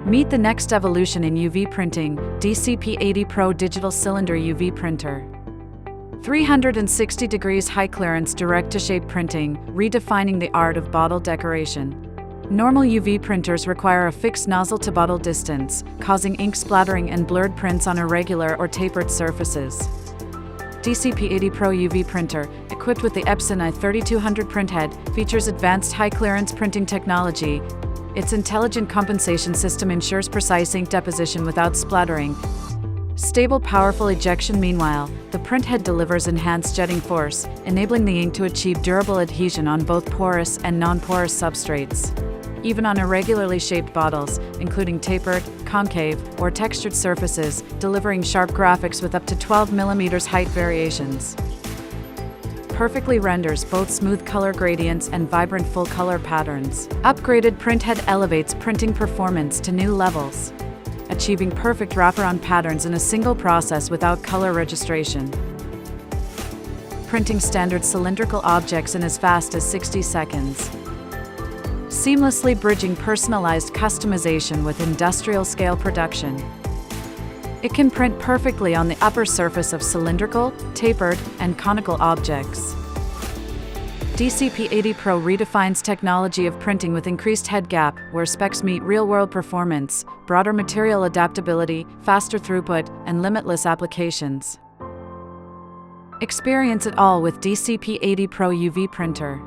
Meet the next evolution in UV printing, DCP-80Pro Digital Cylinder UV Printer. 360 degrees high clearance direct-to-shape printing, redefining the art of bottle decoration. Normal UV printers require a fixed nozzle-to-bottle distance, causing ink splattering and blurred prints on irregular or tapered surfaces. DCP-80Pro UV printer, equipped with the Epson i3200 printhead, features advanced high-clearance printing technology. Its intelligent compensation system ensures precise ink deposition without splattering. Stable, powerful ejection. Meanwhile, the printhead delivers enhanced jetting force, enabling the ink to achieve durable adhesion on both porous and non-porous substrates. Even on irregularly shaped bottles, including tapered, concave, or textured surfaces, delivering sharp graphics with up to 12 mm height variations. Perfectly renders both smooth color gradients and vibrant full-color patterns. Upgraded printhead elevates printing performance to new levels, achieving perfect wraparound patterns in a single process without color registration. Printing standard cylindrical objects in as fast as 60 seconds. Seamlessly bridging personalized customization with industrial-scale production. It can print perfectly on the upper surface of cylindrical, tapered, and conical objects. DCP-80Pro redefines technology of printing with increased head gap, where specs meet real-world performance, broader material adaptability, faster throughput, and limitless applications. Experience it all with DCP-80Pro UV printer.